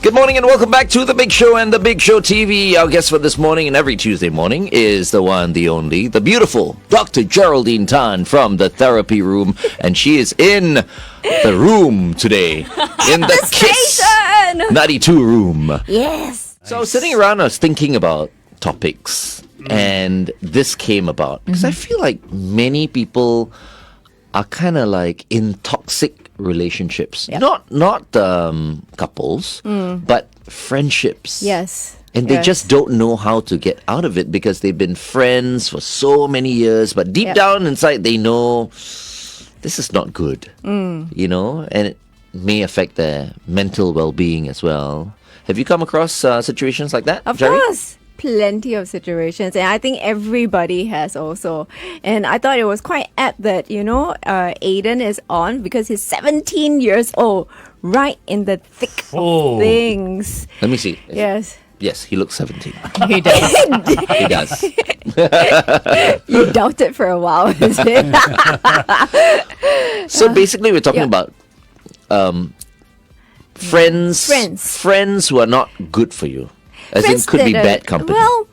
Good morning and welcome back to The Big Show and The Big Show TV. Our guest for this morning and every Tuesday morning is the one, the only, the beautiful Dr. Geraldine Tan from the therapy room. And she is in the room today. In the Kiss 92 room. Yes. So sitting around, I was thinking about topics. And this came about. Because I feel like many people are kind of like in toxic relationships. Yep. Not couples, but friendships. Yes. And they just don't know how to get out of it because they've been friends for so many years. But deep down inside, they know this is not good. You know, and it may affect their mental well-being as well. Have you come across situations like that, Of Jerry? course. Plenty of situations, and I think everybody has also. And I thought it was quite apt that, Aiden is on because he's 17 years old, right in the thick of things. Let me see. Yes. Yes, he looks 17. He does. He does. You doubted for a while, is it? So basically, we're talking about friends who are not good for you. As in, Friends could be that bad company. Well,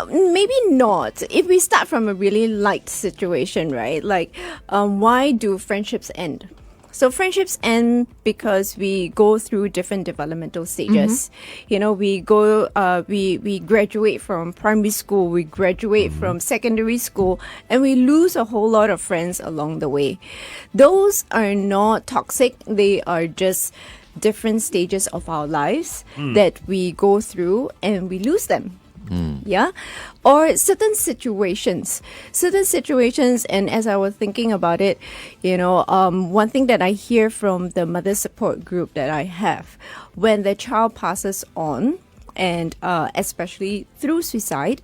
maybe not. If we start from a really light situation, right? Like, why do friendships end? So friendships end because we go through different developmental stages. We go, we graduate from primary school, we graduate from secondary school, and we lose a whole lot of friends along the way. Those are not toxic. They are just different stages of our lives that we go through and we lose them. Yeah, or certain situations, and as I was thinking about it, one thing that I hear from the mother support group that I have, when the child passes on, and especially through suicide,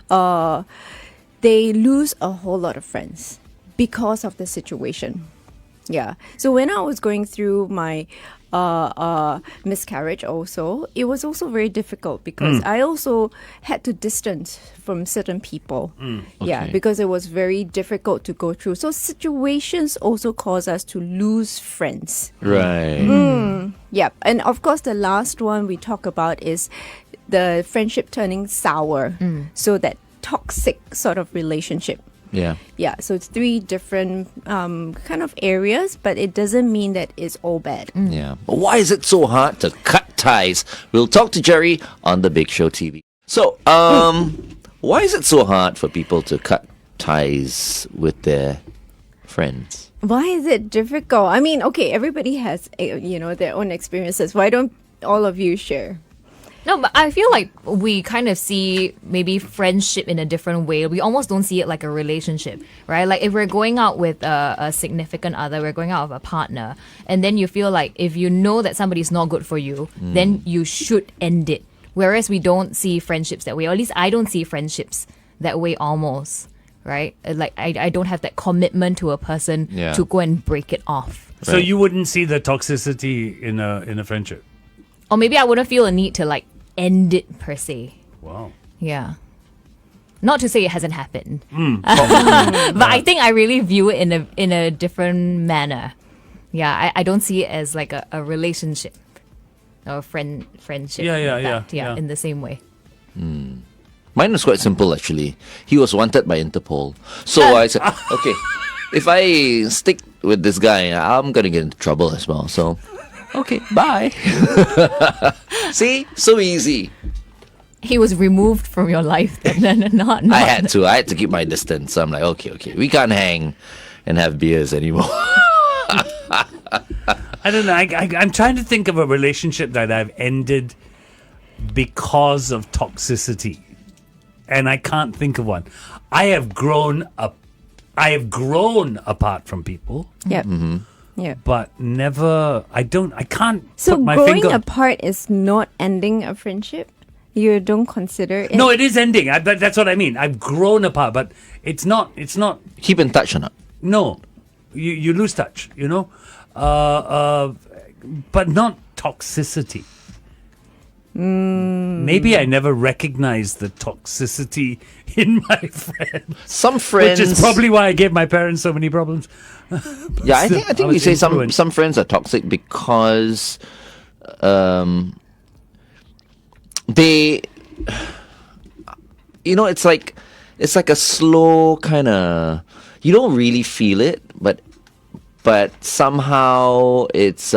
they lose a whole lot of friends because of the situation. Yeah. So when I was going through my miscarriage also, it was also very difficult because I also had to distance from certain people. Yeah, Okay. because it was very difficult to go through. So situations also cause us to lose friends. Right. Yeah. And of course, the last one we talk about is the friendship turning sour. So that toxic sort of relationship. Yeah. Yeah, so it's three different kind of areas, but it doesn't mean that it's all bad. Yeah. But why is it so hard to cut ties? We'll talk to Jerry on The Big Show TV. So, why is it so hard for people to cut ties with their friends? Why is it difficult? I mean, okay, everybody has their own experiences. Why don't all of you share? No, but I feel like we kind of see maybe friendship in a different way. We almost don't see it like a relationship, right? Like if we're going out with a significant other, we're going out with a partner, and then you feel like if you know that somebody's not good for you, then you should end it. Whereas we don't see friendships that way, or at least I don't see friendships that way almost, right? Like I don't have that commitment to a person to go and break it off. So you wouldn't see the toxicity in a friendship? Or maybe I wouldn't feel a need to like end it per se. Wow. Yeah. Not to say it hasn't happened. But I think I really view it in a different manner. Yeah, I don't see it as like a relationship or a friendship. Yeah. In the same way. Mine was quite simple, actually. He was wanted by Interpol. So I said, okay, if I stick with this guy, I'm going to get into trouble as well. So, okay, bye. See? So easy. He was removed from your life. not. I had to keep my distance. So I'm like, okay, we can't hang and have beers anymore. I don't know. I'm trying to think of a relationship that I've ended because of toxicity, and I can't think of one. I have grown apart from people. Yep. Yeah. But never. I can't. So put my growing finger. apart is not ending a friendship? You don't consider it? No, it is ending. But that's what I mean. I've grown apart, but it's not. Keep in touch or not? No, you lose touch. But not toxicity. Maybe I never recognized the toxicity in my friends. Some friends, which is probably why I gave my parents so many problems. Yeah, I think we say influenced. some friends are toxic because they, it's like a slow kind of, you don't really feel it, but somehow it's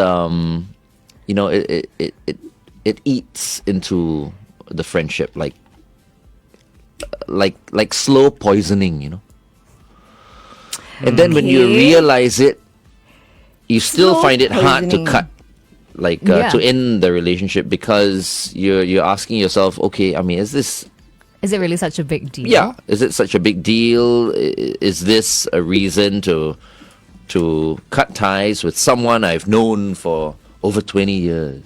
it eats into the friendship like slow poisoning. And then when you Okay. realize it, you still Slow find it hard to poisoning. cut, Yeah. to end the relationship, because you're asking yourself, okay, I mean, is this, Is it really such a big deal? yeah, is it such a big deal? Is this a reason to cut ties with someone I've known for over 20 years?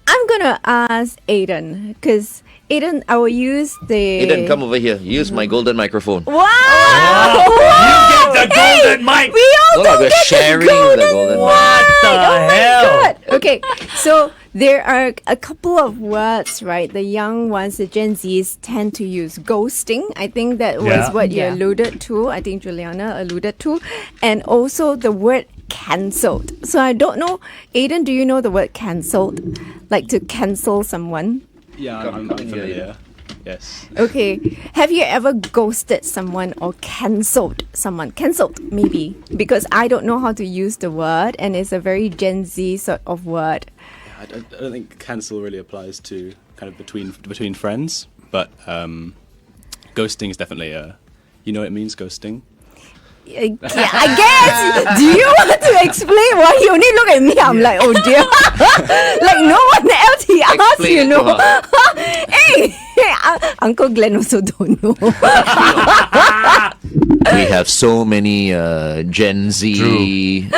I'm gonna ask Aiden, because Aiden, I will use the. Aiden, come over here. Use my golden microphone. Wow! You get the golden mic. We all No, don't we're get sharing the golden mic. What the hell? God. Okay, so there are a couple of words, right? The young ones, the Gen Zs, tend to use ghosting. I think that was Yeah. what you Yeah. alluded to. I think Juliana alluded to. And also the word cancelled. So I don't know, Aiden, do you know the word cancelled? Like to cancel someone? Yeah, I'm familiar. Yes. Okay. Have you ever ghosted someone or cancelled someone? Cancelled, maybe. Because I don't know how to use the word, and it's a very Gen Z sort of word. I don't think cancel really applies to kind of between friends, but ghosting is definitely you know what it means, ghosting? I guess. Do you want to explain why you only look at me? I'm like, oh dear. Like no one else he asked, Explain you it know. to her. Hey, Uncle Glenn also don't know. We have so many Gen Z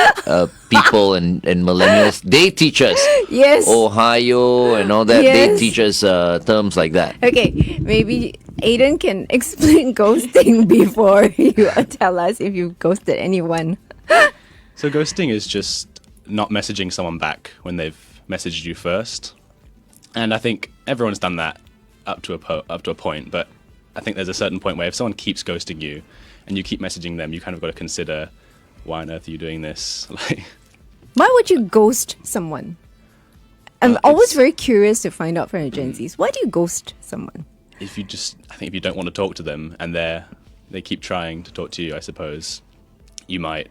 people and millennials. They teach us Yes. Ohio and all that. They Yes. teach us terms like that. Okay, maybe Aiden can explain ghosting before you tell us if you've ghosted anyone. So ghosting is just not messaging someone back when they've messaged you first. And I think everyone's done that up to a point, but I think there's a certain point where if someone keeps ghosting you and you keep messaging them, you kind of got to consider, why on earth are you doing this? Like, Why would you ghost someone? I'm always it's- very curious to find out from the Gen Zs. Why do you ghost someone? I think if you don't want to talk to them and they keep trying to talk to you, I suppose you might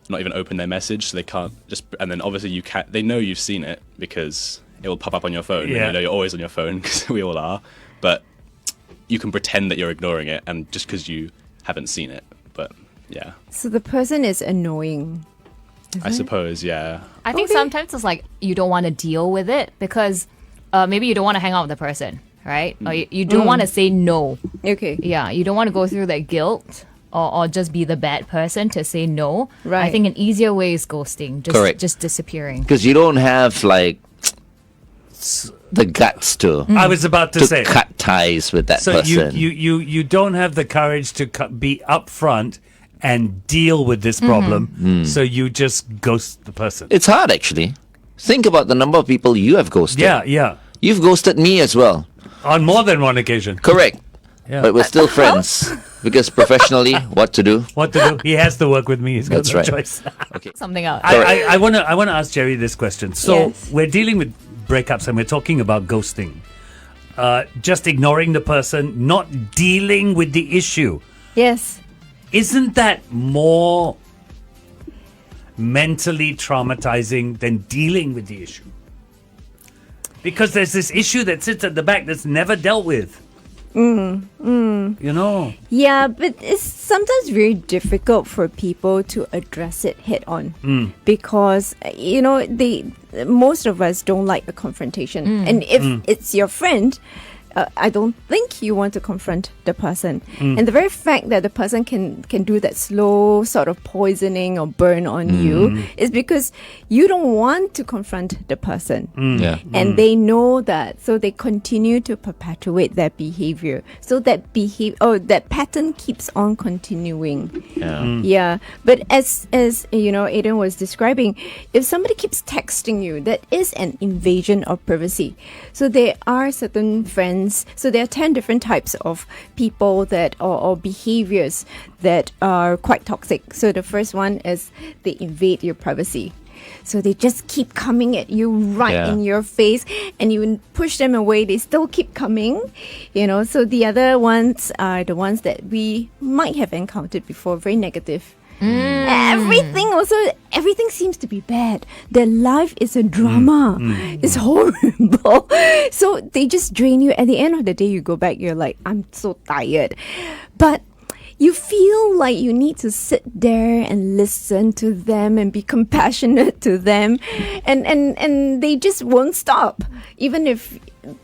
not even open their message, so they can't and then obviously they know you've seen it because it will pop up on your phone. Yeah. And you know you're always on your phone because we all are, but you can pretend that you're ignoring it and just because you haven't seen it. But yeah, So the person is annoying. I suppose, yeah. I think sometimes it's like you don't want to deal with it because maybe you don't want to hang out with the person, right? Or you don't want to say no. Okay. Yeah, you don't want to go through that guilt or just be the bad person to say no. I Right. think an easier way is ghosting, Correct. just disappearing. Because you don't have the guts to I was about to say. cut ties with that So person. you don't have the courage to be upfront and deal with this problem, so you just ghost the person. It's hard, actually. Think about the number of people you have ghosted. Yeah. You've ghosted me as well. On more than one occasion. Correct. Yeah. But we're still friends. Because professionally, what to do? What to do? He has to work with me. He's got That's no right. choice. Something else. I want to ask Jerry this question. So Yes. we're dealing with breakups and we're talking about ghosting. Just ignoring the person, not dealing with the issue. Yes. Isn't that more mentally traumatizing than dealing with the issue? Because there's this issue that sits at the back that's never dealt with. You know? Yeah, but it's sometimes very difficult for people to address it head on because most of us don't like a confrontation, and if it's your friend, I don't think you want to confront the person. And the very fact that the person can do that slow sort of poisoning or burn on you is because you don't want to confront the person. Yeah. And they know that, so they continue to perpetuate that behavior. So that that pattern keeps on continuing. Yeah. Yeah, but as Aiden was describing, if somebody keeps texting you, that is an invasion of privacy. So there are certain friends. So there are 10 different types of people that or behaviors that are quite toxic. So the first one is they invade your privacy. So they just keep coming at you right Yeah. in your face, and you push them away, they still keep coming. So the other ones are the ones that we might have encountered before, very negative. Everything seems to be bad. Their life is a drama. It's horrible. So they just drain you. At the end of the day, you go back, you're like, I'm so tired. But you feel like you need to sit there and listen to them and be compassionate to them. And they just won't stop.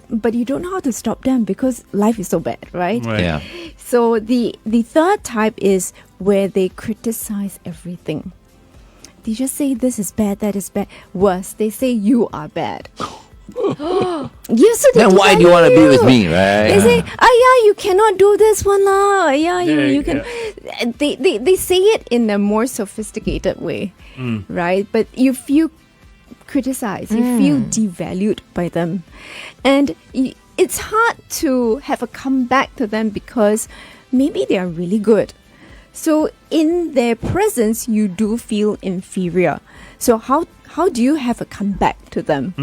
But you don't know how to stop them because life is so bad, right? Right. Yeah. So the third type is where they criticize everything. They just say this is bad, that is bad. Worse, they say you are bad. Yes, so Then why do you want to be with me, right? They say, you cannot do this one lah. You can. They say it in a more sophisticated way, right? But you feel criticized, you feel devalued by them, and it's hard to have a comeback to them because maybe they are really good. So in their presence, you do feel inferior. So how do you have a comeback to them?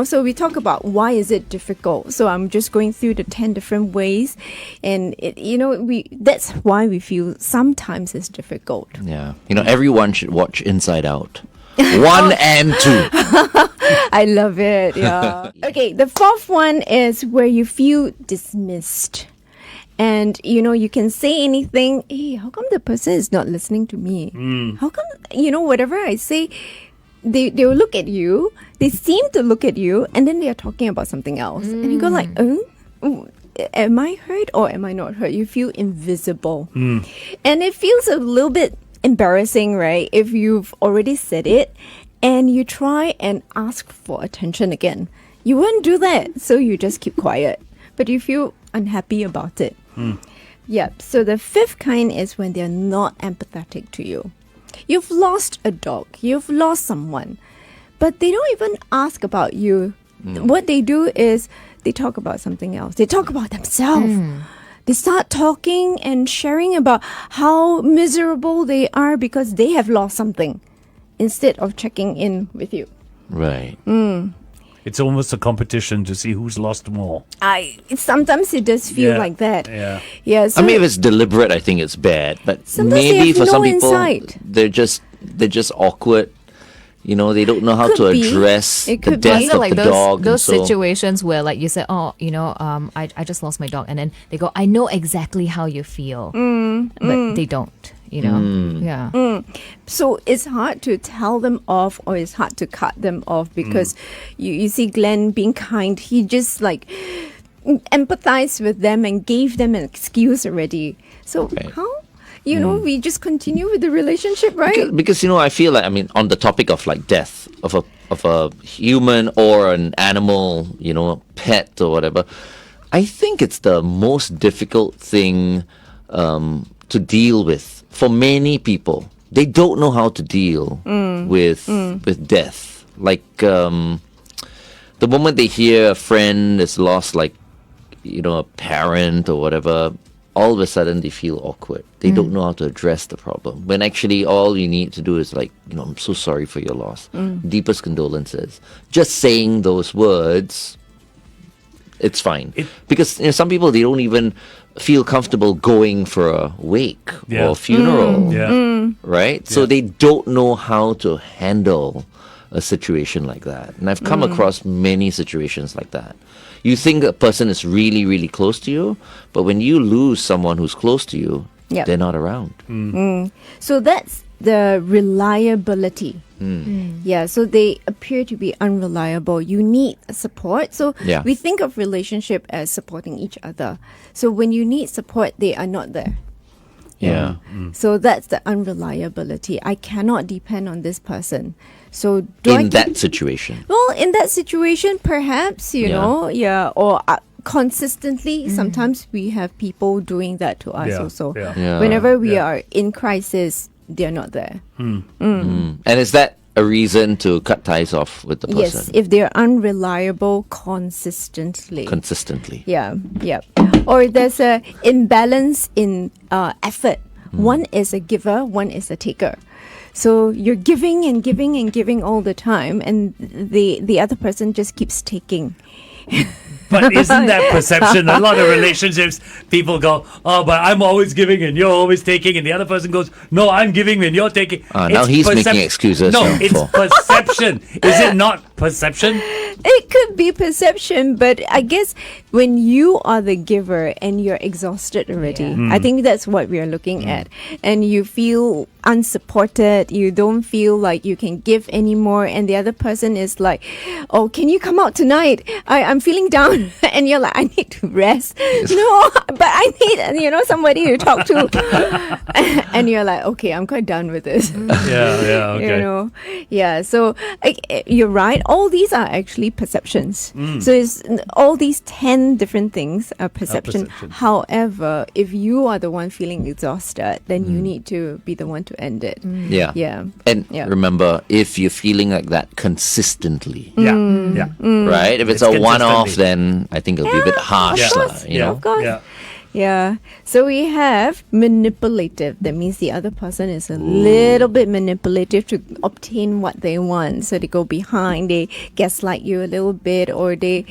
So we talk about why is it difficult. So I'm just going through the 10 different ways, and that's why we feel sometimes it's difficult. Yeah. Everyone should watch Inside Out. 1 and 2. I love it. Yeah. Okay, the fourth one is where you feel dismissed. And, you can say anything. Hey, how come the person is not listening to me? How come, whatever I say, they will look at you. They seem to look at you, and then they are talking about something else. And you go like, am I hurt or am I not hurt? You feel invisible. And it feels a little bit embarrassing, right? If you've already said it and you try and ask for attention again. You won't do that. So you just keep quiet. But you feel unhappy about it. Yep. So the fifth kind is when they're not empathetic to you. You've lost a dog. You've lost someone. But they don't even ask about you. What they do is they talk about something else. They talk about themselves. They start talking and sharing about how miserable they are because they have lost something instead of checking in with you. Right. It's almost a competition to see who's lost more. Sometimes it does feel like that. Yeah. So I mean, if it's deliberate, I think it's bad. But sometimes they maybe have for no some people, insight. they're just awkward. They don't know how Could to be. address It the could be. death Is it of like the those dog. those and so, situations where, like you said, I just lost my dog, and then they go, I know exactly how you feel, but they don't. Yeah. So it's hard to tell them off, or it's hard to cut them off because you see Glenn being kind. He just empathized with them and gave them an excuse already. So Right. how? We just continue with the relationship, right? because I feel like, on the topic of death of a human or an animal, pet or whatever, I think it's the most difficult thing to deal with for many people. They don't know how to deal with death. Like the moment they hear a friend is lost, a parent or whatever, all of a sudden they feel awkward. They don't know how to address the problem. When actually all you need to do is I'm so sorry for your loss. Deepest condolences. Just saying those words, it's fine. Because some people, they don't even feel comfortable going for a wake or a funeral. Right? So they don't know how to handle a situation like that. And I've come across many situations like that. You think a person is really, really close to you, but when you lose someone who's close to you, Yep. they're not around. So that's the reliability. Yeah, so they appear to be unreliable. You need support. So Yeah. we think of relationship as supporting each other. So when you need support, they are not there. Yeah. So that's the unreliability. I cannot depend on this person. So do I In that situation. Well, in that situation, perhaps, or consistently, sometimes we have people doing that to us also. Yeah. Whenever we are in crisis, they're not there. And is that a reason to cut ties off with the person? Yes, if they're unreliable consistently. Consistently. Yeah. Or there's a imbalance in effort. One is a giver, one is a taker. So you're giving and giving and giving all the time, and the other person just keeps taking. But isn't that perception? A lot of relationships, people go, "Oh, but I'm always giving and you're always taking," and the other person goes, "No, I'm giving and you're taking." Now he's making excuses. No, now it's for- perception. Is it not perception? It could be perception, but I guess when you are the giver and you're exhausted already, I think that's what we are looking at. And you feel unsupported, you don't feel like you can give anymore, and the other person is like, "Oh, can you come out tonight? I'm feeling down." And you're like, "I need to rest." No, but I need, somebody to talk to. And you're like, "Okay, I'm quite done with this." Yeah, okay. Yeah, so you're right, all these are actually perceptions. So it's all these 10 different things are perception. perception. However, if you are the one feeling exhausted, then you need to be the one to end it. Yeah. Yeah. And Yeah. remember, if you're feeling like that consistently, Yeah, right? If it's It's a one-off, consistently. then I think it'll be a bit harsh, of course. you know? Of course. Yeah. Yeah. So we have manipulative. That means the other person is a little bit manipulative to obtain what they want. So they go behind, they gaslight you a little bit, or they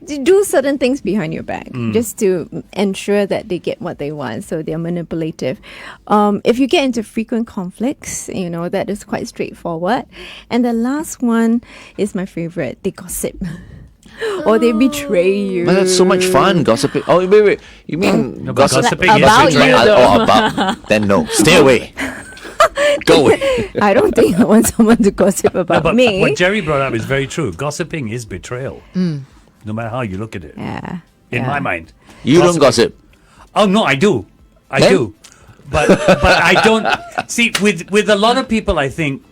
do certain things behind your back just to ensure that they get what they want. So they're manipulative. If you get into frequent conflicts, that is quite straightforward. And the last one is my favorite. They gossip. Or they betray you. But that's so much fun, gossiping. Oh, wait. You mean No, but gossiping? gossiping is About betrayal. you, though. Oh, about. Then no. Stay away. Go away. I don't think I want someone to gossip No, about but me. what Jerry brought up is very true. Gossiping is betrayal, no matter how you look at it. Yeah. In yeah. my mind, You don't gossip. Oh no, I do, I Then? do, but I don't see with a lot of people. I think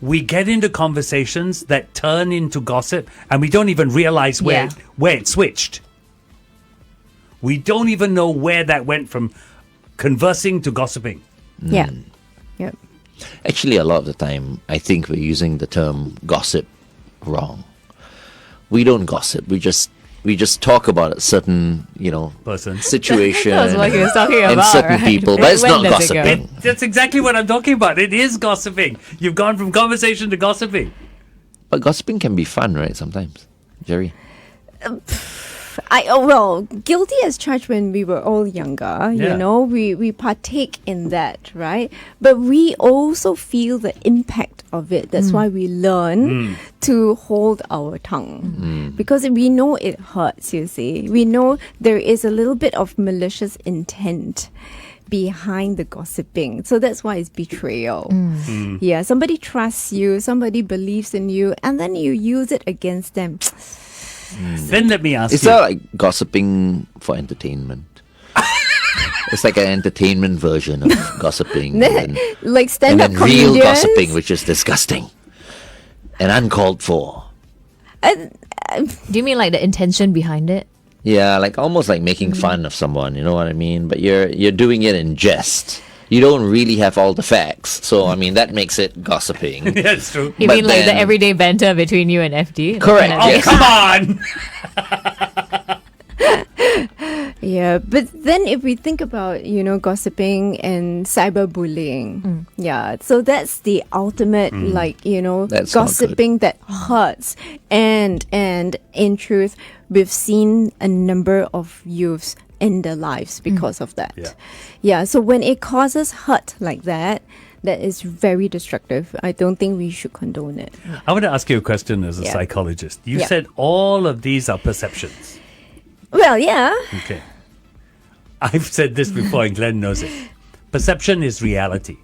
we get into conversations that turn into gossip, and we don't even realize where it switched. We don't even know where that went from conversing to gossiping. Yeah. Yep. Actually, a lot of the time, I think we're using the term gossip wrong. We don't gossip. We just talk about a certain, Person. situation That's what he was talking and about, certain right? people, but it's When not does it go? gossiping. That's exactly what I'm talking about. It is gossiping. You've gone from conversation to gossiping. But gossiping can be fun, right? Sometimes, Jerry. Guilty as charged when we were all younger, Yeah. we partake in that, right? But we also feel the impact of it. That's why we learn to hold our tongue. Because we know it hurts, you see. We know there is a little bit of malicious intent behind the gossiping. So that's why it's betrayal. Yeah, somebody trusts you, somebody believes in you, and then you use it against them. Then let me ask Is you. that like gossiping for entertainment? It's like an entertainment version of gossiping. and Like and stand-up then real comedians. gossiping, which is disgusting and uncalled for. Do you mean like the intention behind it? Yeah, like almost like making fun of someone, you know what I mean? But you're doing it in jest. You don't really have all the facts. So I mean that makes it gossiping. Yeah, it's true. You But mean like the then- everyday banter between you and FD? That Correct, kind of- Oh, yes. come on! Yeah, but then if we think about, gossiping and cyberbullying, yeah, so that's the ultimate, That's not gossiping that hurts. And in truth, we've seen a number of youths end their lives because of that. Yeah, so when it causes hurt like that, that is very destructive. I don't think we should condone it. I want to ask you a question as a Yeah. psychologist. You Yeah. said all of these are perceptions. Well, yeah. Okay. I've said this before and Glenn knows it. Perception is reality.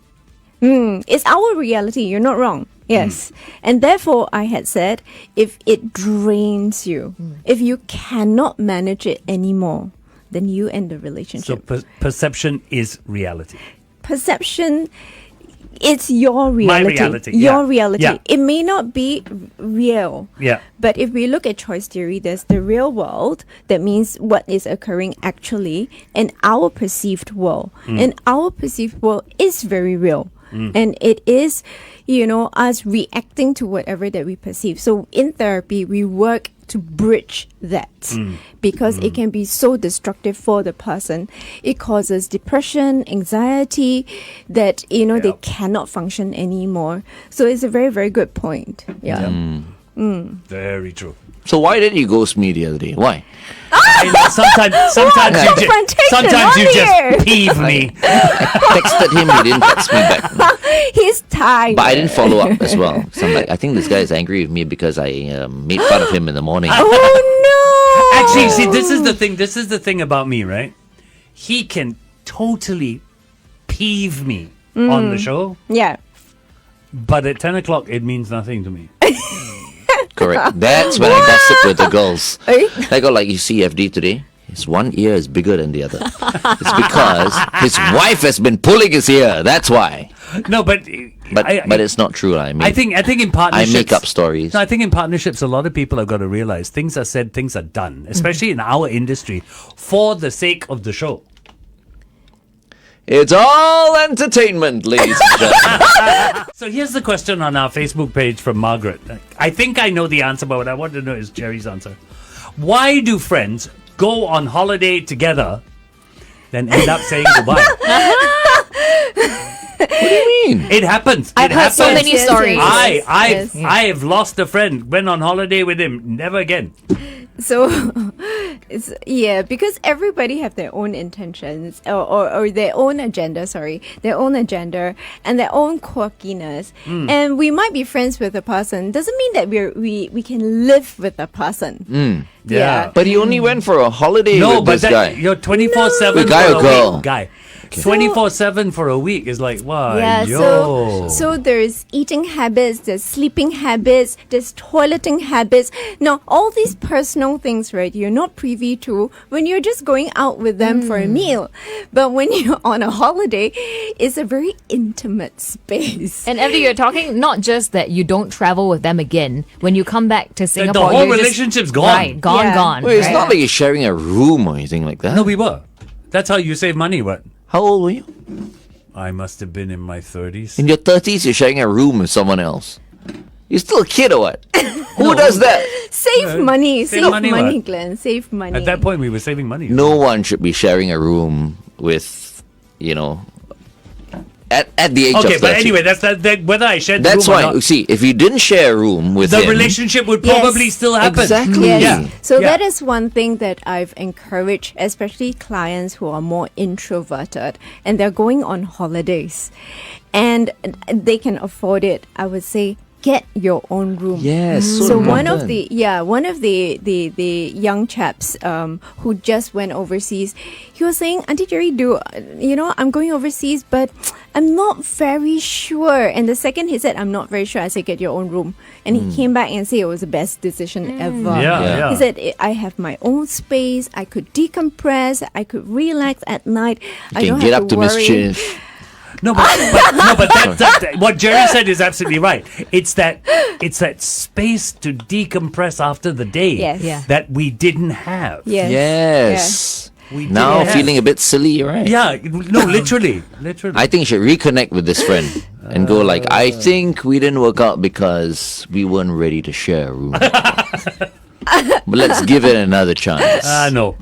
It's our reality. You're not wrong. Yes. And therefore, I had said, if it drains you, if you cannot manage it anymore, then you end the So relationship. perception is reality. Perception, it's your reality. reality, Your yeah. reality. Yeah. It may not be real. Yeah. But if we look at choice theory, there's the real world. That means what is occurring actually, and our perceived world. And our perceived world is very real. And it is, us reacting to whatever that we perceive. So in therapy, we work to bridge that because it can be so destructive for the person. It causes depression, anxiety, that they cannot function anymore. So it's a very, very good point. Yeah. Very true. So why didn't you ghost me the other day? Why? Sometimes you just peeve me. Texted him, he didn't text me back. He's tired. But I didn't follow up as well. So I'm like, I think this guy is angry with me because I made fun of him in the morning. Oh no! Actually, see, this is the thing about me, right? He can totally peeve me on the show, Yeah. but at 10 o'clock, it means nothing to me. Correct. That's when I gossip with the girls. Eh? I go like, you see FD today? His one ear is bigger than the other. It's because his wife has been pulling his ear. That's why. No, but But it's not true. I mean, I think in I partnerships, make up stories. No, I think in partnerships, a lot of people have got to realize things are said, things are done, especially in our industry, for the sake of the show. It's all entertainment, ladies and gentlemen. So here's the question on our Facebook page from Margaret. I think I know the answer, but what I want to know is Jerry's answer. Why do friends go on holiday together, then end up saying goodbye? What do you mean? It happens. I've it heard happens. so many stories. I have lost a friend. Went on holiday with him. Never again. So, because everybody have their own intentions or their own agenda, and their own quirkiness. And we might be friends with a person. Doesn't mean that we can live with a person. Yeah. But he only went for a holiday No, with but this that, guy. you're 24/7 With guy for or a girl? week. Guy. 24/7 for a week is like, wow. Yeah, yo. so there's eating habits, there's sleeping habits, there's toileting habits. Now, all these personal things, right, you're not privy to when you're just going out with them for a meal. But when you're on a holiday, it's a very intimate space. And Evie, you're talking not just that you don't travel with them again. When you come back to Singapore, whole you're just- relationship's gone. Right, gone, Yeah. gone. Wait, it's right? not like you're sharing a room or anything like that. No, we were. That's how you save money, what? How old were you? I must have been in my 30s. In your 30s, you're sharing a room with someone else. You're still a kid or what? Who does that? Save money, save save money, money, what? Glenn, save money. At that point, we were saving money. No one should be sharing a room with, at the age of 30. Okay, but anyway, that's that. Whether I shared the That's room or why, not, see, if you didn't share a room with the him, relationship would Yes. probably still happen. Exactly. Yes. Yeah. So Yeah. that is one thing that I've encouraged, especially clients who are more introverted and they're going on holidays and they can afford it. I would say get your own room. Yes, So one of important. the young chaps who just went overseas, he was saying, Auntie Jerry, I'm going overseas, but I'm not very sure. And the second he said, I'm not very sure, I said, get your own room. And he came back and said it was the best decision ever. Yeah. He said, I have my own space, I could decompress, I could relax at night. I you don't can get have up to to worry. mischief. No, but that, what Jerry said is absolutely right. It's that space to decompress after the day Yes. Yeah. that we didn't have. Yes. Yes. We Now didn't feeling have. a bit silly, right? Yeah, no, literally. I think you should reconnect with this friend and go like, I think we didn't work out because we weren't ready to share a room. But let's give it another chance. No.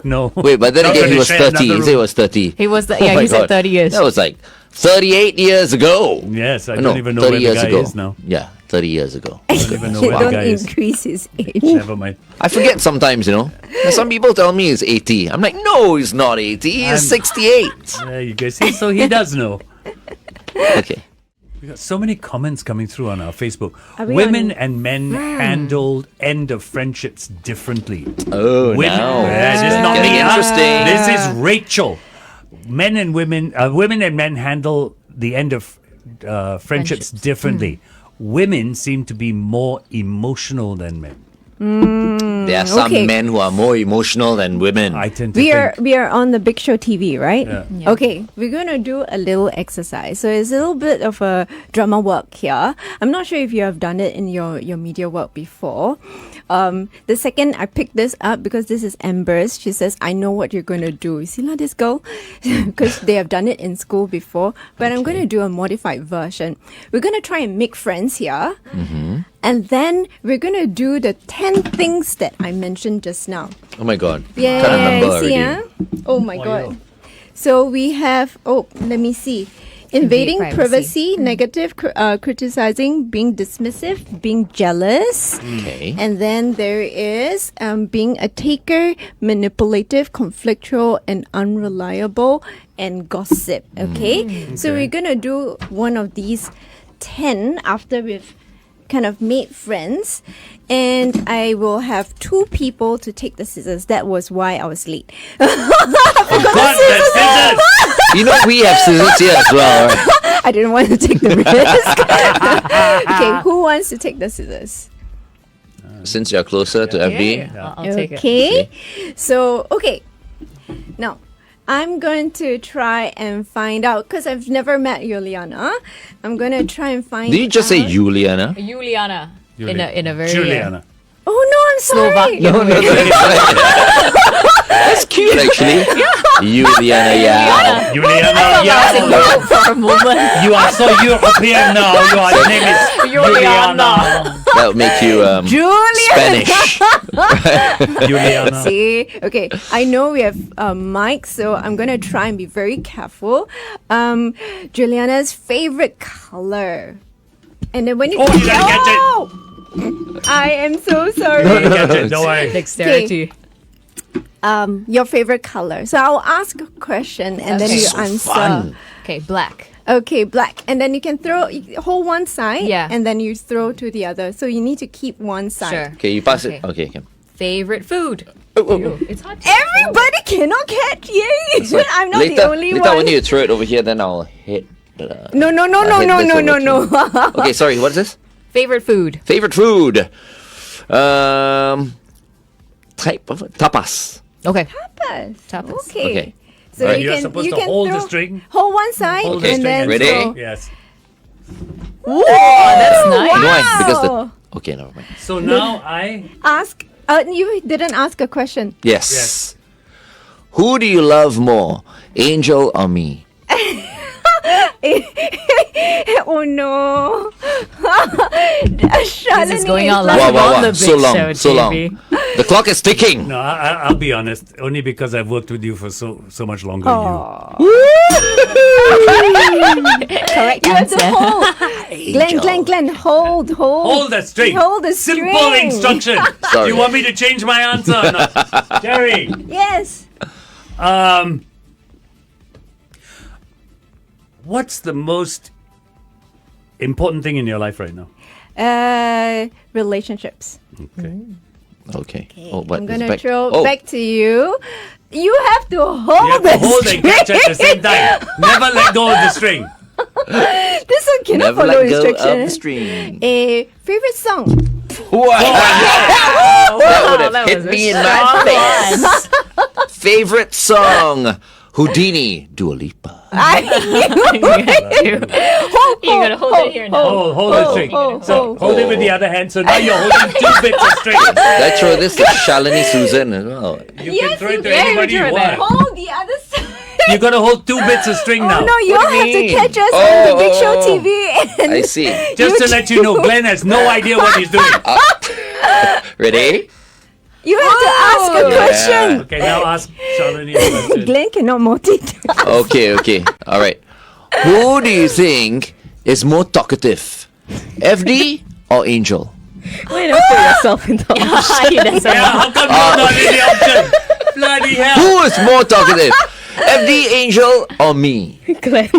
No. Wait, but then Not again, he gonna was share 30. another He said he room. was 30. He was, Oh yeah, my he said God. 30 years. That was like 38 years ago. Yes, I No, don't even know 30 where the years guy ago. is now. Yeah, 30 years ago. I don't even know where the Don't guy is. increase his age. Never mind. I forget sometimes, Now, some people tell me he's 80. I'm like, no, he's not 80. He's 68. There you go. See, so he does know. Okay. We got so many comments coming through on our Facebook. Are we Women on- and men handled end of friendships differently. Oh, Women, now. this is not Getting me. interesting. This is Rachel. Men and women and men handle the end of friendships differently. Women seem to be more emotional than men. There are some okay. men who are more emotional than women. I tend to We think. are on the Big Show TV, right? Yeah. Okay, we're gonna do a little exercise. So it's a little bit of a drama work here. I'm not sure if you have done it in your media work before. The second I picked this up, because this is Amber's, she says, I know what you're gonna do. You see this girl? Because they have done it in school before. But I'm gonna do a modified version. We're gonna try and make friends here. And then we're gonna do the 10 things that I mentioned just now. Oh my god. Yeah, Can't remember see, already. Oh my Oh, god. yo. So we have, let me see. Invading Invade privacy, negative criticizing, being dismissive, being jealous. Okay. And then there is being a taker, manipulative, conflictual, and unreliable, and gossip. Okay? So we're going to do one of these 10 after we've kind of made friends. And I will have 2 people to take the scissors. That was why I was late. God, the scissors! You know we have scissors here as well, right? I didn't want to take the risk. Okay, who wants to take the scissors? Since you're closer to FD. Yeah, I'll take it. Okay. So, okay. Now, I'm going to try and find out, because I've never met Juliana. I'm going to try and find Did you just say out- Juliana? Juliana. In a very Juliana. Oh, no, I'm sorry. No, that's cute actually. Juliana, yeah. Juliana, yeah. for a moment. You are so European now. Your name is Juliana. That would make you Juliana. Spanish. Juliana. See? Okay, I know we have Mike, so I'm going to try and be very careful. Juliana's favorite color. And then when you Oh, you gotta catch it. Oh! I am so sorry. Catch it, don't worry. Dexterity. Your favorite color. So I'll ask a question and then Okay. you So answer. fun. Okay, black. Okay, black. And then you can hold one side Yeah. and then you throw to the other. So you need to keep one side. Sure. Okay, you pass it. Okay. Okay. Favorite food. Oh. It's hard. Everybody cannot catch. Yay! I'm not Later, the only later one. when you throw it over here, then I'll hit. No. hit this over to Okay, sorry. What is this? Favorite food. Favorite food. Type of tapas. Okay. Tapas. Tapas. Okay. Okay. So Alright. you You're can supposed you to can hold the throw- string. Hold one side Hold the and string then and Ready? throw. Yes. Whoa, that's nice. You know why? Because Wow. okay, never mind. So now I. Ask. You didn't ask a question. Yes. Yes. Who do you love more, Angel or me? Oh no. This is going out like, live Wow, wow, on wow. the So big long, show, so long. JB. The clock is ticking. No, I'll be honest. Only because I've worked with you for so much longer than you. Correct You have to answer. hold. Glenn, hold. Hold that string. Hold the Simple string. instruction. Sorry. You want me to change my answer? or not? Jerry. Yes. What's the most important thing in your life right now? Relationships. Okay. Okay, Oh, what I'm is gonna back? throw Oh. back to you. You have to hold You have the to hold and catch at the string. same time. Never let go of the string. This one cannot Never follow let go of instructions. the string. A favorite song. Wow. That would have that hit was a me in strong my face. Favorite song. Houdini, Dua Lipa. You're gonna hold it here now. Hold the string. So hold it with the other hand. So now you're holding 2 bits of string. I throw this to Shalini Susan as well. You can throw it to can. anybody You you do it. want. Hold the other side. You're gonna hold 2 bits of string now. Oh no, you all do you have to mean? catch us on the Big Show Oh. TV. And I see. Just to let you know, Glenn has no idea what he's doing. Ready? you have to ask a Yeah. question. Okay, now ask Shalini a question. Glenn cannot multitask. Okay. All right. Who do you think is more talkative? FD or Angel? Why not put yourself in the Yeah, how come you're not in the option? Bloody hell. Who is more talkative? FD, Angel, or me? Glenn?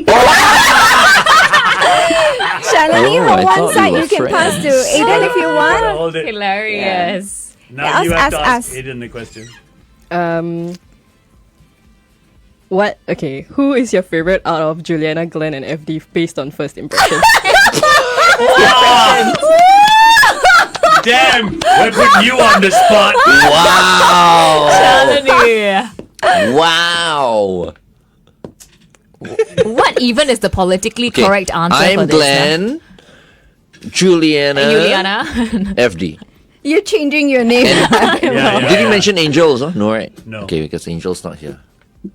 Shalini, Oh, I hold one thought side. we were You can pass to friends. Aiden if you want. Hold it. Hilarious. Now you Ask, have to ask. ask Aiden the question. What? Okay, who is your favorite out of Juliana, Glenn, and FD based on first impression? Damn, we're putting you on the spot. Wow! Wow! What even is the politically Okay, correct answer for I'm this? Glenn, Juliana, Juliana. FD. You're changing your name. Did you mention Angels? Huh? No, right? No. Okay, because Angel's not here.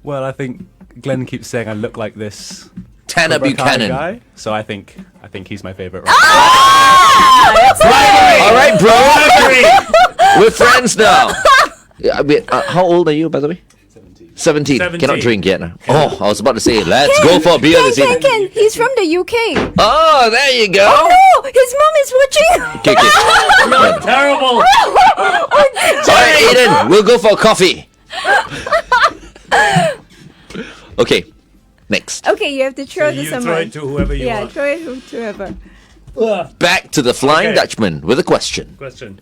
Well, I think Glenn keeps saying I look like this Tanner Cobra Kai Buchanan. guy, so I think he's my favorite. All right, bro. Bribery. We're friends now. Yeah, wait, how old are you, by the way? 17. 17. Cannot drink yet. Oh, I was about to say, let's go for a beer this evening. Ken, he's from the UK. Oh, there you go. Oh, his mom is watching. Okay, okay. Terrible. All right, Aiden, we'll go for coffee. Okay, next. Okay, you have to throw So to you throw someone. it to whoever you Yeah, want. throw it to whoever. Back to the Flying Okay. Dutchman with a question. Question.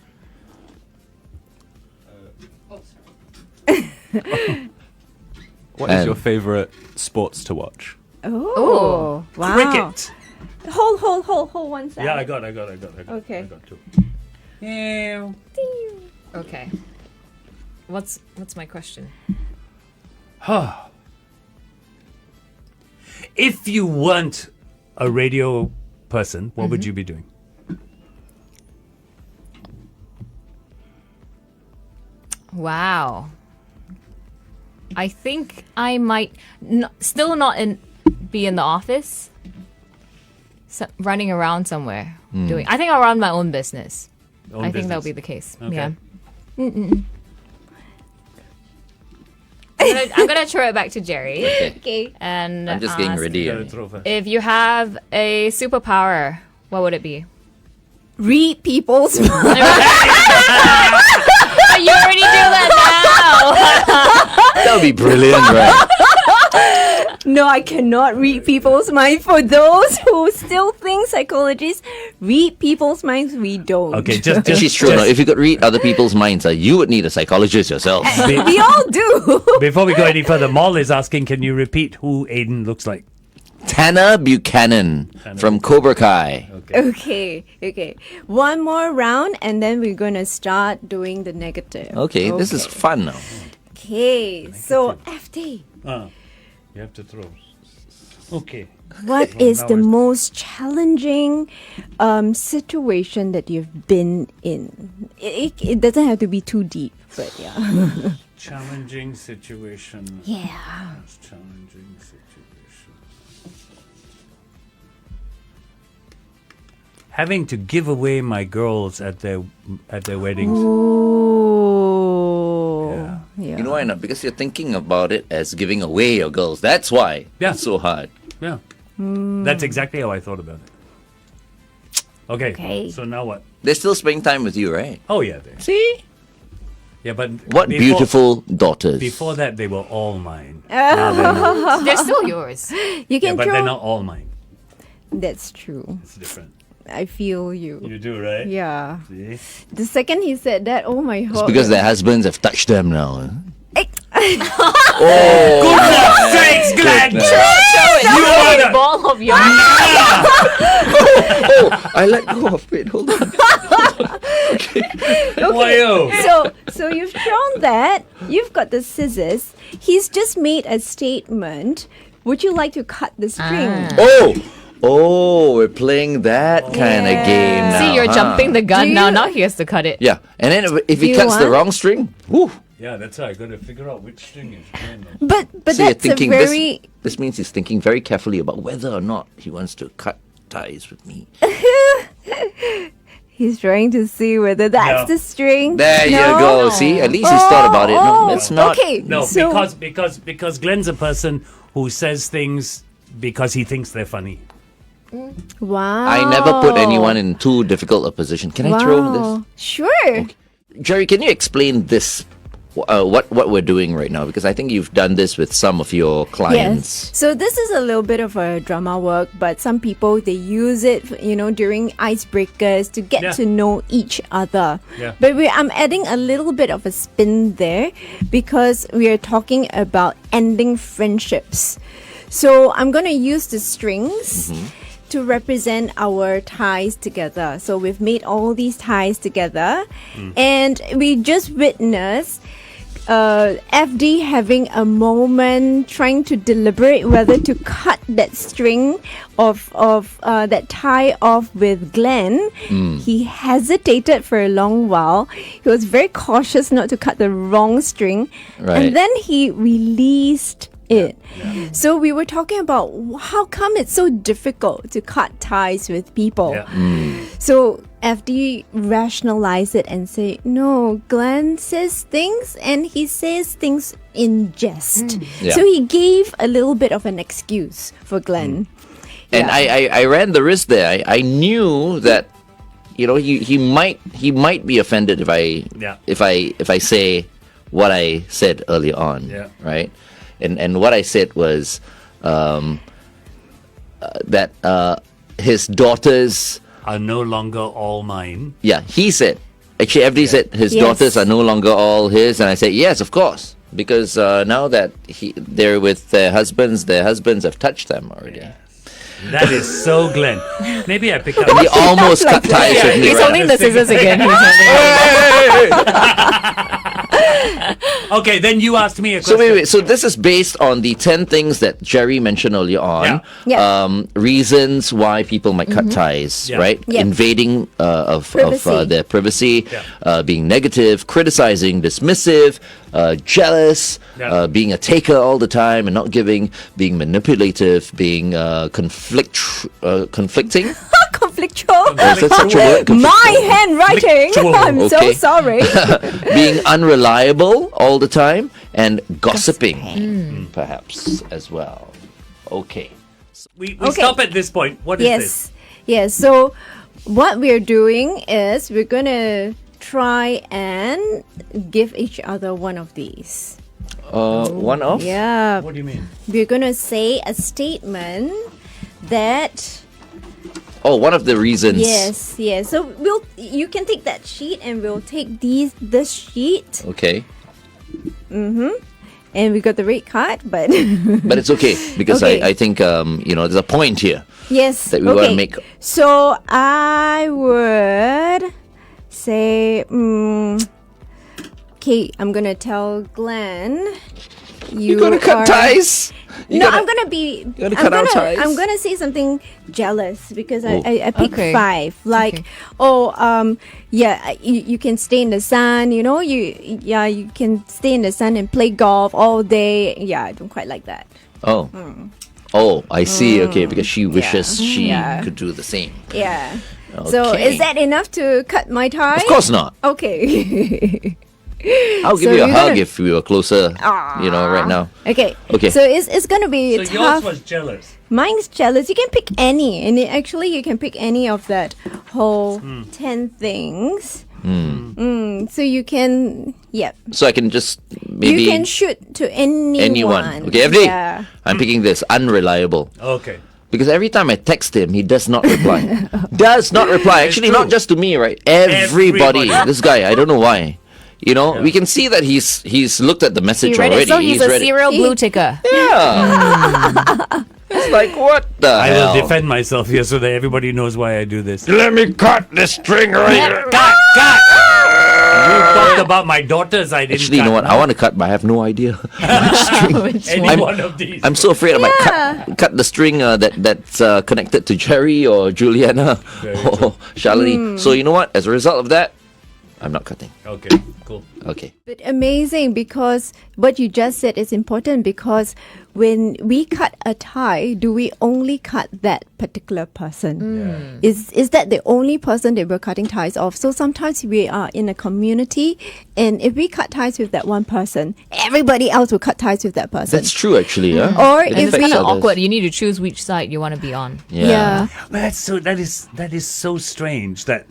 What is And- your favorite sports to watch? Oh, wow. Cricket. Hold one second. Yeah, I got. Okay. I got two. Okay. What's my question? If you weren't a radio person, what would you be doing? Wow. I think I might still not be in the office. Running around somewhere doing. I think I'll run my own business. I think that'll be the case. Okay. Yeah. I'm gonna throw it back to Jerry. Okay. And I'm just getting ask, ready. Gotta throw first. If you have a superpower, what would it be? Read people's minds. But you already do that That would be brilliant, right? No, I cannot read people's minds. For those who still think psychologists read people's minds, we don't. Okay, just She's true. No? If you could read other people's minds, you would need a psychologist yourself. We all do. Before we go any further, Maul is asking, can you repeat who Aiden looks like? Tanner Buchanan from Cobra Kai. Okay. One more round, and then we're gonna start doing the negative. Okay, this is fun now. Okay, so FD, You have to throw. Okay. what Well, is now the it's- most challenging situation that you've been in? It doesn't have to be too deep, but yeah. Challenging situation. Yeah. Challenging situation. Having to give away my girls at their weddings. Ooh. Yeah. Yeah. You know why not? Because you're thinking about it as giving away your girls. That's why Yeah. it's so hard. Yeah. That's exactly how I thought about it. Okay. Okay. So now what? They're still spending time with you, right? Oh yeah. They. See? Yeah, but What beautiful daughters. Before that, they were all mine. Now they're not. They're still yours. You Yeah, can but throw. they're not all mine. That's true. It's different. I feel you. You do, right? Yeah. See? The second he said that, oh my It's god. because their husbands have touched them now. Huh? Goodness sakes, Glenn! goodness. You are the... Ball of your Oh, I let go of it. Hold on. Wow. So you've thrown that. You've got the scissors. He's just made a statement. Would you like to cut the string? Oh, we're playing that kind of game now. See, you're huh? jumping the gun Do now. you- Now he has to cut it. Yeah, and then if Do he you cuts the want- wrong string, woo. Yeah, that's right. I got to figure out which string is when. But So you're that's a thinking very this means he's thinking very carefully about whether or not he wants to cut ties with me. he's trying to see whether that's No. the string. There you No? go. See, at least he's thought about it. No, that's not. Okay. No, so, because Glenn's a person who says things because he thinks they're funny. wow. I never put anyone in too difficult a position. Can I throw this? Wow. Sure. Jerry, can you explain this? What we're doing right now? Because I think you've done this with some of your clients. Yes. So this is a little bit of a drama work, but some people they use it, during icebreakers to get Yeah. to know each other. Yeah. But I'm adding a little bit of a spin there because we are talking about ending friendships. So I'm gonna use the strings to represent our ties together. So we've made all these ties together, and we just witnessed FD having a moment trying to deliberate whether to cut that string of that tie off with Glenn. He hesitated for a long while. He was very cautious not to cut the wrong string, Right. and then he released it. So we were talking about how come it's so difficult to cut ties with people. Yeah. So FD rationalized it and say, no, Glenn says things and he says things in jest. Yeah. So he gave a little bit of an excuse for Glenn. And I ran the risk there. I knew that, you know, he might be offended if I say what I said earlier on. Yeah. Right. And what I said was that his daughters. Are no longer all mine. Yeah, he said. Actually, FD said his Yes. daughters are no longer all his, and I said yes, of course, because now that they're with their husbands have touched them already. That is so Glenn. Maybe I pick up. He almost cut ties with me. He's right? holding the scissors again. He's holding Okay, then you asked me a So question. wait. So this is based on the 10 things that Jerry mentioned earlier on. Yeah. Reasons why people might cut ties, Yeah. right? Yep. Invading of Privacy. their privacy, Yeah. being negative, criticizing, dismissive, jealous, Yeah. being a taker all the time and not giving, being manipulative, being conflicting. Conflictual. Is that such a word? My handwriting. Conflictual. I'm so Okay. sorry. Being unreliable all the time and gossiping, perhaps as well. Okay. We Okay. stop at this point. What is this? Yes. So what we're doing is we're gonna try and give each other one of these. One off? Yeah. What do you mean? We're gonna say a statement that Oh, one of the reasons. yes. So you can take that sheet and we'll take this sheet Okay. and we got the red card, but But it's okay because Okay. I think there's a point here. yes. That we wanna make. So I would say, okay, I'm gonna tell Glenn. You're gonna cut are- ties. No, I'm gonna be. gonna cut our ties? I'm gonna say something jealous because Oh. I picked Okay. 5. Like, you can stay in the sun. You know, you can stay in the sun and play golf all day. Yeah, I don't quite like that. Oh. Oh, I see. Okay, because she wishes she Yeah. could do the same. Yeah. So Okay. is that enough to cut my tie? Of course not. Okay. I'll give So you a you're hug gonna- if we were closer. Right now. Okay. Okay. So it's gonna be So yours tough. was jealous. Mine's jealous. You can pick any, and actually you can pick any of that whole 10 things. So you can, So I can just maybe you can shoot to anyone. Okay, FD. Yeah. I'm picking this unreliable. Okay. Because every time I text him, he does not reply. Does not reply. Actually, not just to me, right? Everybody. Everybody. This guy, I don't know why. You know, we can see that he's looked at the message He read already. it, so he's a read it. serial blue ticker. Yeah. It's like, what the I hell? will defend myself here so that everybody knows why I do this. Let me cut the string right here. Cut! You talked about my daughters. I didn't. Actually, you know what? I want to cut, but I have no idea. Which string. Any I'm- one of these. I'm so afraid I might cut the string that's connected to Jerry or Juliana or Shalini. So you know what? As a result of that, I'm not cutting. Okay. Cool. Okay. But amazing, because what you just said is important, because when we cut a tie, do we only cut that particular person? Is that the only person that we're cutting ties of? So sometimes we are in a community, and if we cut ties with that one person, everybody else will cut ties with that person. That's true, actually. Yeah. Or It if It's affects kind of others. awkward. You need to choose which side you want to be on. yeah. But that is so strange that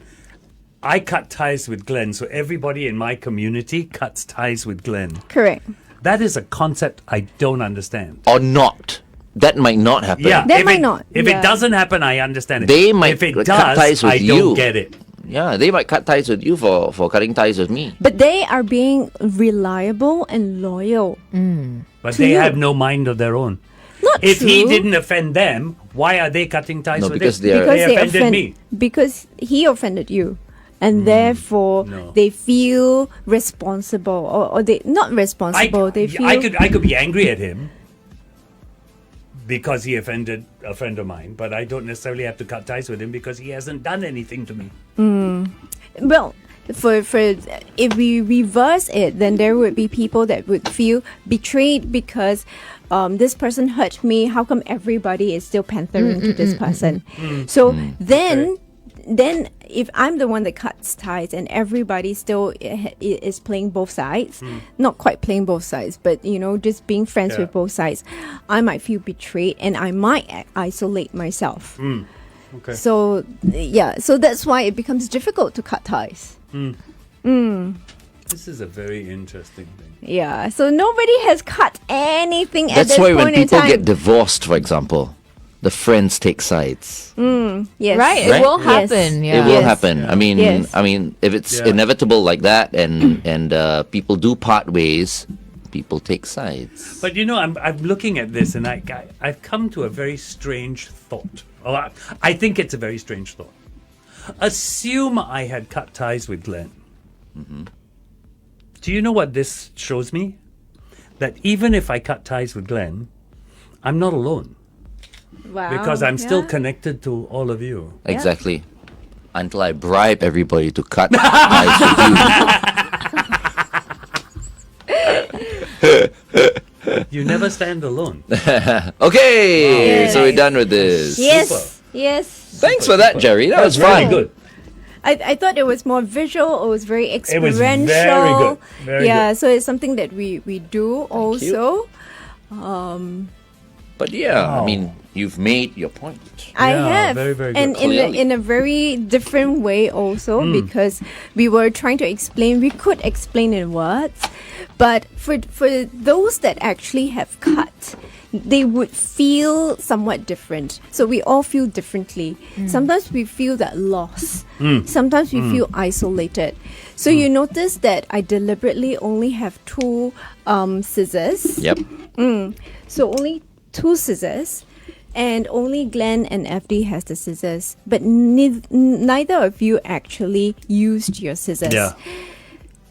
I cut ties with Glenn, so everybody in my community cuts ties with Glenn. Correct. That is a concept I don't understand. Or not. That might not happen. Yeah, That if might it, not, If yeah. it doesn't happen, I understand it. They might If it cut does, ties with I you. don't get it. Yeah, they might cut ties with you for cutting ties with me. But they are being reliable and loyal. But they have no mind of their own. Not If he true. didn't offend them, why are they cutting ties No, with because him? they are- because they offended me. because he offended you, and therefore no. they feel responsible, or they not responsible. They feel I could be angry at him because he offended a friend of mine, but I don't necessarily have to cut ties with him because he hasn't done anything to me. well. For if we reverse it, then there would be people that would feel betrayed because this person hurt me. How come everybody is still panthering to this person? So then if I'm the one that cuts ties and everybody still is playing both sides, not quite playing both sides, but just being friends Yeah. with both sides, I might feel betrayed and I might isolate myself. Okay. So so that's why it becomes difficult to cut ties. This is a very interesting thing. Yeah, so nobody has cut anything at That's this why when point in people time. get divorced, for example, the friends take sides. Yes. Right? It Right? will Yes. happen. Yeah. It will Yes. happen. Yes. I mean, if it's Yeah. inevitable like that, and people do part ways, people take sides. But I'm looking at this and I've come to a very strange thought. I think it's a very strange thought. Assume I had cut ties with Glenn. Do you know what this shows me? That even if I cut ties with Glenn, I'm not alone Wow. because I'm still Yeah. connected to all of you. Exactly. Until I bribe everybody to cut ties with you. You never stand alone. Okay, so we're Yes. done with this. Yes. Super. Yes. Thanks for that, Jerry. That was Very fun. good. I thought it was more visual. It was very It experiential. was very good. Very yeah, good. so it's something that we do also. But yeah, I Wow. mean, you've made your point. I Yeah, have, very, very good. and Clearly. in a very different way also, because we were trying to explain. We could explain in words, but for those that actually have cut, they would feel somewhat different. So we all feel differently. Sometimes we feel that loss. Sometimes we feel isolated. So you notice that I deliberately only have two scissors. Yep. So only two scissors, and only Glenn and FD has the scissors. But neither of you actually used your scissors. Yeah.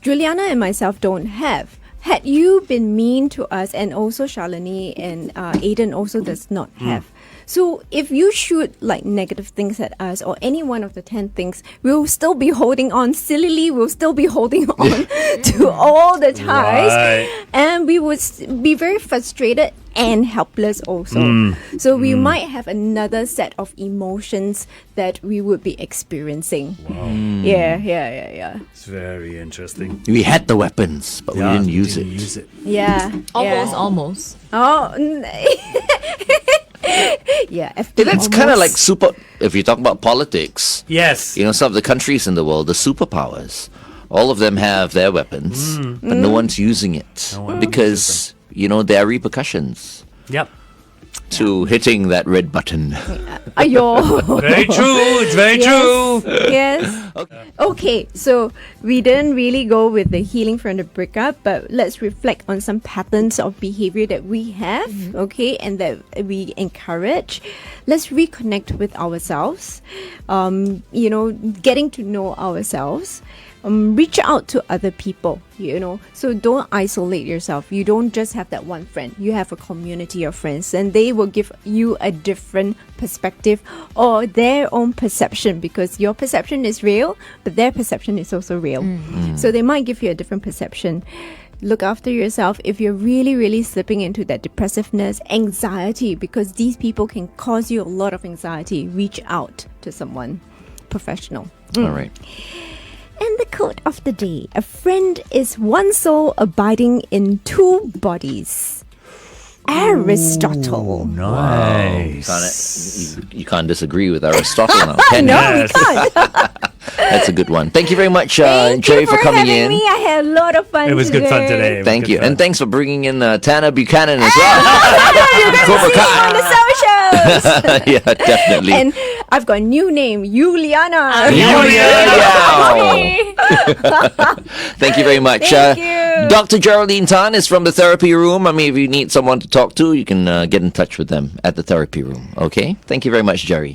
Juliana and myself don't have. Had you been mean to us, and also Shalini and Aiden also does not have. So if you shoot like negative things at us, or any one of the 10 things, we'll still be holding on. Sillily, we'll still be holding on to all the ties. Right. And we would be very frustrated and helpless also. So we might have another set of emotions that we would be experiencing. Yeah. It's very interesting. We had the weapons, but Yeah, we didn't use it. Use it. Yeah. Almost. Oh. Yeah. FD That's kind of almost. like super. If you talk about politics, Yes. some of the countries in the world, the superpowers, all of them have their weapons, but no one's using it one because there are repercussions Yep. to hitting that red button. Ayo. Very true. It's very true. Yes. Okay, so we didn't really go with the healing from the breakup, but let's reflect on some patterns of behavior that we have, okay, and that we encourage. Let's reconnect with ourselves, getting to know ourselves. Reach out to other people, so don't isolate yourself. You don't just have that one friend, you have a community of friends, and they will give you a different perspective or their own perception, because your perception is real, but their perception is also real. So they might give you a different perception. Look after yourself. If you're really, really slipping into that depressiveness, anxiety, because these people can cause you a lot of anxiety, reach out to someone professional. All right. And the quote of the day: a friend is one soul abiding in two bodies. Aristotle. Nice. You can't disagree with Aristotle now, can No, you? we can't. That's a good one. Thank you very much, Thank Jerry, you for coming having in. me. I had a lot of fun. It was good fun today. It was Thank good you. fun. And thanks for bringing in Tana Buchanan as well. Cobra See you on Kai. the socials. Yeah, definitely. And I've got a new name, Juliana. Thank you very much. Thank you. Dr. Geraldine Tan is from the therapy room. I mean, if you need someone to talk to, you can get in touch with them at the therapy room. Okay? Thank you very much, Jerry.